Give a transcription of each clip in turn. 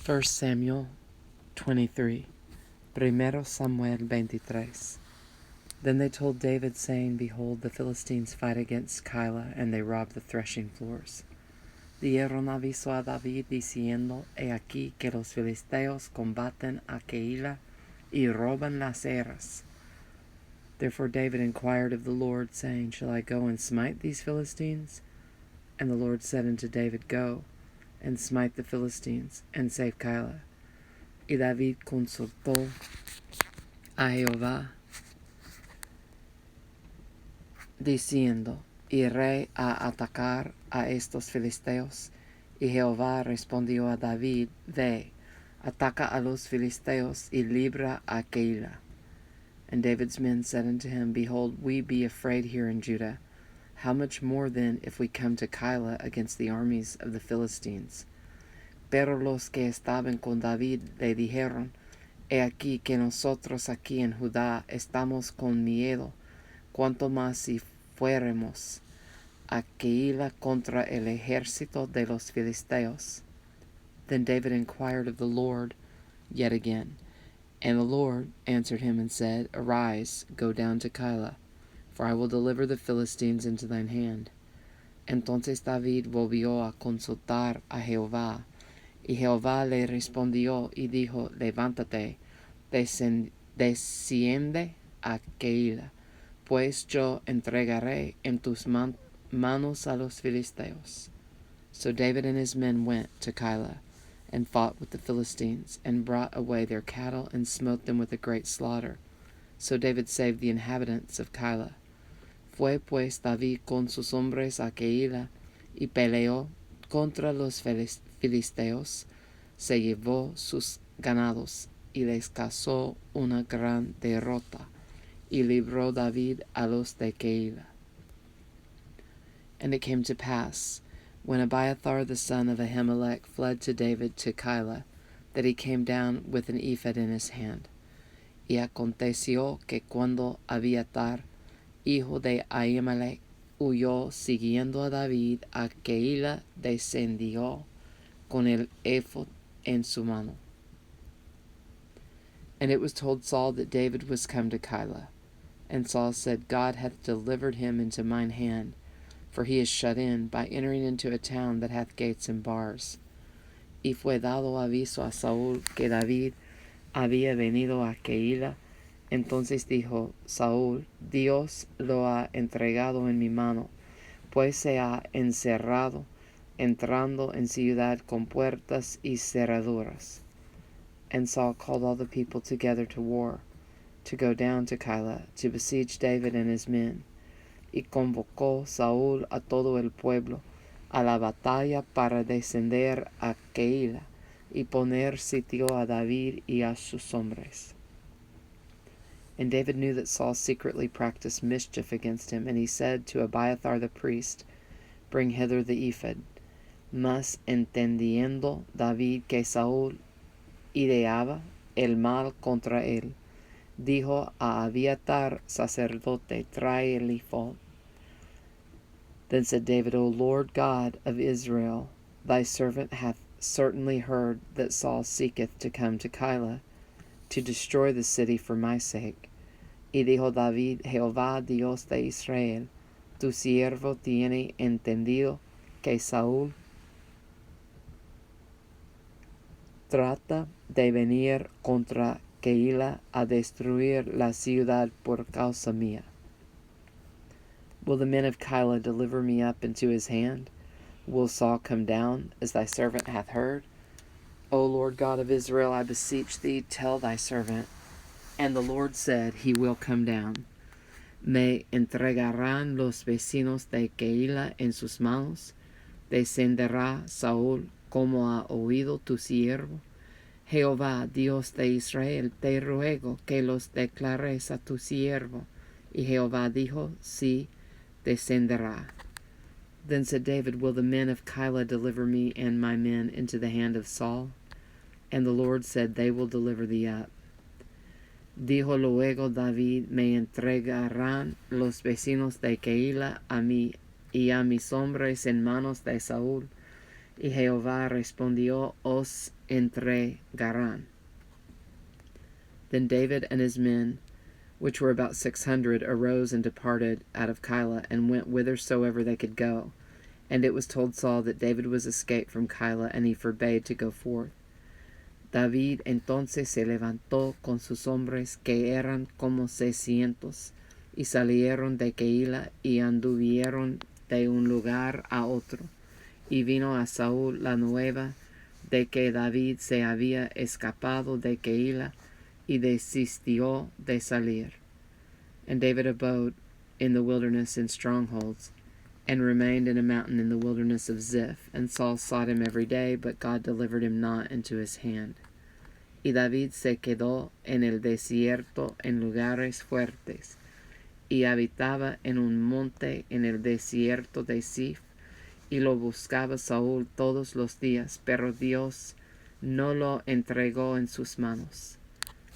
1 Samuel 23. Primero Samuel 23. Then they told David, saying, Behold, the Philistines fight against Keilah, and they rob the threshing floors. Dieron aviso a David, diciendo, He aquí que los filisteos combaten a Keilah y roban las eras. Therefore David inquired of the Lord, saying, Shall I go and smite these Philistines? And the Lord said unto David, Go, and smite the Philistines, and save Keilah. Y David consultó a Jehová, diciendo, Iré a atacar a estos filisteos. Y Jehová respondió a David, Ve, ataca a los filisteos, y libra a Keilah. And David's men said unto him, Behold, we be afraid here in Judah. How much more then if we come to Keilah against the armies of the Philistines? Pero los que estaban con David le dijeron, He aquí que nosotros aquí en Judá estamos con miedo, cuanto más si fuéremos a Keilah contra el ejército de los Filisteos. Then David inquired of the Lord yet again. And the Lord answered him and said, Arise, go down to Keilah, for I will deliver the Philistines into thine hand. Entonces David volvió a consultar a Jehová, y Jehová le respondió y dijo, Levántate, desciende a Keilah, pues yo entregaré en tus manos a los Filisteos. So David and his men went to Keilah, and fought with the Philistines, and brought away their cattle, and smote them with a great slaughter. So David saved the inhabitants of Keilah. Fue pues David con sus hombres a Keilah, y peleó contra los Filisteos, se llevó sus ganados, y les causó una gran derrota, y libró David a los de Keilah. And it came to pass, when Abiathar the son of Ahimelech fled to David to Keilah, that he came down with an ephod in his hand. Y aconteció que cuando Abiathar, hijo de Ahimelech, huyó siguiendo a David a Keilah, descendió con el ephod en su mano. And it was told Saul that David was come to Keilah. And Saul said, God hath delivered him into mine hand, for he is shut in by entering into a town that hath gates and bars. Y fue dado aviso a Saúl que David había venido a Keilah. Entonces dijo Saúl, Dios lo ha entregado en mi mano, pues se ha encerrado, entrando en ciudad con puertas y cerraduras. And Saul called all the people together to war, to go down to Keilah, to besiege David and his men. Y convocó Saúl a todo el pueblo a la batalla para descender a Keilah y poner sitio a David y a sus hombres. And David knew that Saul secretly practiced mischief against him, and he said to Abiathar the priest, Bring hither the ephod. Mas entendiendo David que Saúl ideaba el mal contra él, dijo a Abiathar sacerdote, Trae el ephod. Then said David, O Lord God of Israel, thy servant hath certainly heard that Saul seeketh to come to Keilah, to destroy the city for my sake. Y dijo David, Jehová Dios de Israel, tu siervo tiene entendido que Saúl trata de venir contra Keilah a destruir la ciudad por causa mía. Will the men of Keilah deliver me up into his hand? Will Saul come down, as thy servant hath heard? O Lord God of Israel, I beseech thee, tell thy servant. And the Lord said, He will come down. Me entregarán los vecinos de Keilah en sus manos. Descenderá Saúl como ha oído tu siervo. Jehová, Dios de Israel, te ruego que los declares a tu siervo. Y Jehová dijo, Sí, descenderá. Then said David, Will the men of Keilah deliver me and my men into the hand of Saul? And the Lord said, They will deliver thee up. Dijo luego David, Me entregarán los vecinos de Keilah a mí y a mis hombres en manos de Saúl. Y Jehová respondió, os entregarán. Then David and his men, which were about 600, arose and departed out of Keilah, and went whithersoever they could go. And it was told Saul that David was escaped from Keilah, and he forbade to go forth. David entonces se levantó con sus hombres, que eran como 600, y salieron de Keilah, y anduvieron de un lugar a otro. Y vino a Saúl la nueva de que David se había escapado de Keilah, y desistió de salir. And David abode in the wilderness in strongholds, and remained in a mountain in the wilderness of Ziph. And Saul sought him every day, but God delivered him not into his hand. Y David se quedó en el desierto en lugares fuertes, y habitaba en un monte en el desierto de Ziph, y lo buscaba Saúl todos los días, pero Dios no lo entregó en sus manos.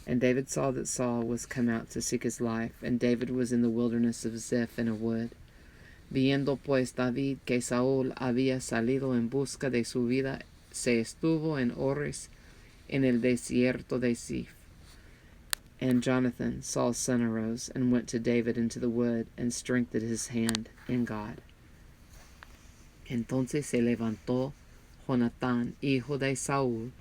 And David saw that Saul was come out to seek his life, and David was in the wilderness of Ziph in a wood. Viendo pues David que Saúl había salido en busca de su vida, se estuvo en Hores en el desierto de Ziph. And Jonathan, Saul's son, arose and went to David into the wood, and strengthened his hand in God. Entonces se levantó Jonatán, hijo de Saúl,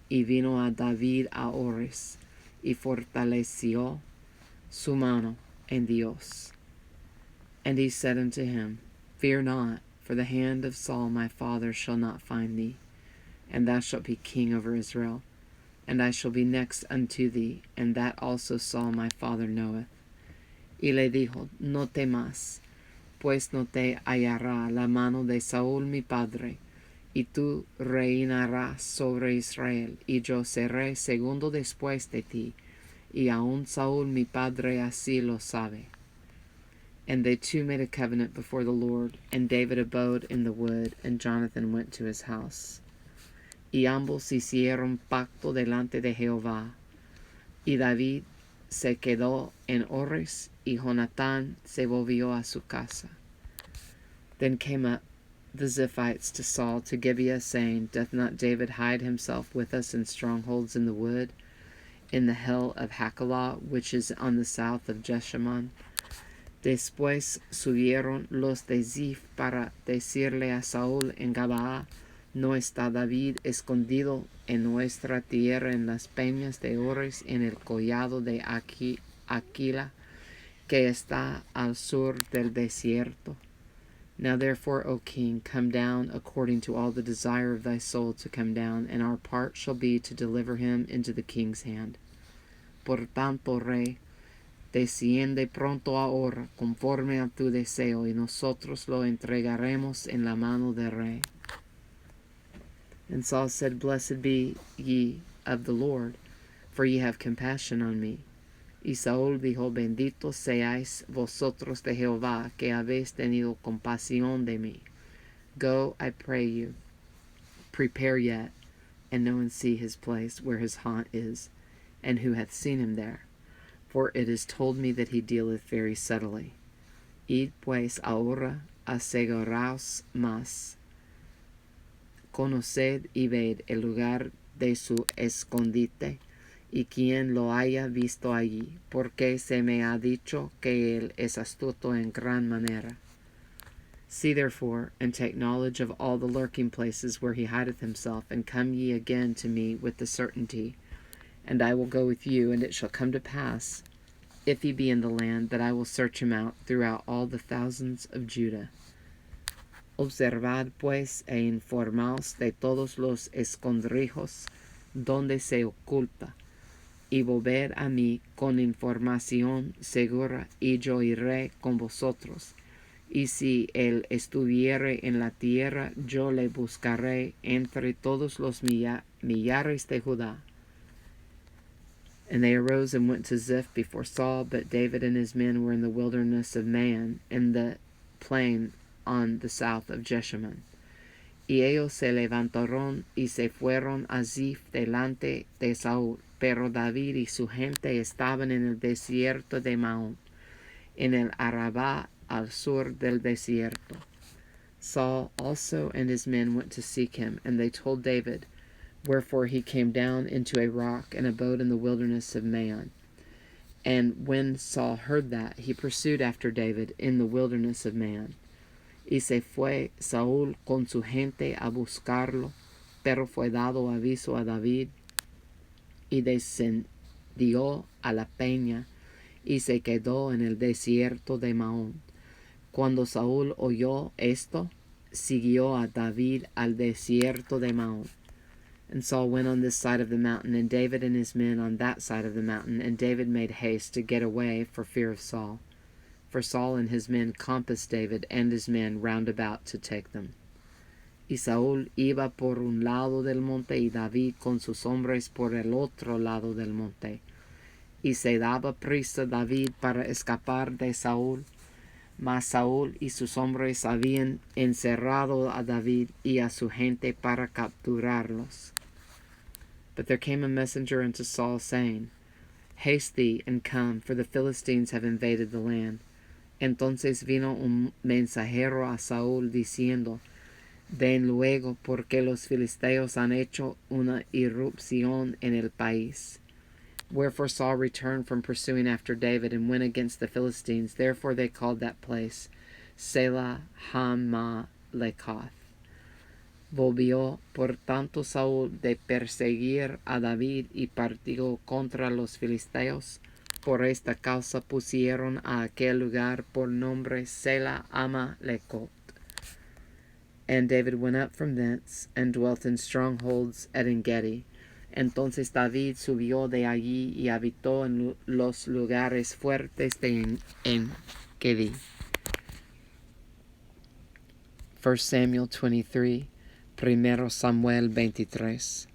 y vino a David a Hores, y fortaleció su mano en Dios. And he said unto him, Fear not, for the hand of Saul my father shall not find thee, and thou shalt be king over Israel. And I shall be next unto thee, and that also Saul my father knoweth. Y le dijo, No temas, pues no te hallará la mano de Saúl mi padre, y tú reinarás sobre Israel, y yo seré segundo después de ti, y aun Saúl mi padre así lo sabe. And they two made a covenant before the Lord, and David abode in the wood, and Jonathan went to his house. Y ambos hicieron pacto delante de Jehová. Y David se quedó en Hores, y Jonatán se volvió a su casa. Then came up the Ziphites to Saul to Gibeah, saying, Doth not David hide himself with us in strongholds in the wood, in the hill of Hachilah, which is on the south of Jeshimon? Después subieron los de Ziph para decirle a Saúl en Gabaa, ¿no está David escondido en nuestra tierra en las peñas de Hores, en el collado de Aquila, que está al sur del desierto? Now therefore, O king, come down according to all the desire of thy soul to come down, and our part shall be to deliver him into the king's hand. Por tanto, rey, desciende pronto ahora, conforme a tu deseo, y nosotros lo entregaremos en la mano del rey. And Saul said, Blessed be ye of the Lord, for ye have compassion on me. Y Saúl dijo, Bendito seáis vosotros de Jehová, que habéis tenido compasión de mí. Go, I pray you, prepare yet, and know and see his place where his haunt is, and who hath seen him there. For it is told me that he dealeth very subtly. Id pues ahora, aseguraos más. Conoced y ved el lugar de su escondite, y quien lo haya visto allí, porque se me ha dicho que él es astuto en gran manera. See therefore, and take knowledge of all the lurking places where he hideth himself, and come ye again to me with the certainty. And I will go with you, and it shall come to pass, if he be in the land, that I will search him out throughout all the thousands of Judah. Observad pues e informaos de todos los escondrijos donde se oculta, y volved a mí con información segura, y yo iré con vosotros. Y si él estuviere en la tierra, yo le buscaré entre todos los millares de Judá. And they arose and went to Ziph before Saul, but David and his men were in the wilderness of Man, in the plain on the south of Jeshimon. Y ellos se levantaron y se fueron a Ziph delante de Saúl, pero David y su gente estaban en el desierto de Maón, en el Arabá al sur del desierto. Saul also and his men went to seek him, and they told David. Wherefore he came down into a rock and abode in the wilderness of Maon. And when Saul heard that, he pursued after David in the wilderness of Maon. Y se fue Saúl con su gente a buscarlo, pero fue dado aviso a David, y descendió a la peña, y se quedó en el desierto de Maón. Cuando Saúl oyó esto, siguió a David al desierto de Maón. And Saul went on this side of the mountain, and David and his men on that side of the mountain, and David made haste to get away for fear of Saul. For Saul and his men compassed David and his men round about to take them. Y Saúl iba por un lado del monte, y David con sus hombres por el otro lado del monte. Y se daba prisa David para escapar de Saúl. Mas Saúl y sus hombres habían encerrado a David y a su gente para capturarlos. But there came a messenger unto Saul, saying, Haste thee, and come, for the Philistines have invaded the land. Entonces vino un mensajero a Saúl, diciendo, Ven luego, porque los filisteos han hecho una irrupción en el país. Wherefore Saul returned from pursuing after David, and went against the Philistines. Therefore they called that place Selah Hamalekath. Volvió por tanto Saúl de perseguir a David, y partió contra los filisteos. Por esta causa pusieron a aquel lugar por nombre Selah Hamalekot. And David went up from thence, and dwelt in strongholds at En-gedi. Entonces David subió de allí y habitó en los lugares fuertes de En-gedi. 1 Samuel 23, Primero Samuel 23.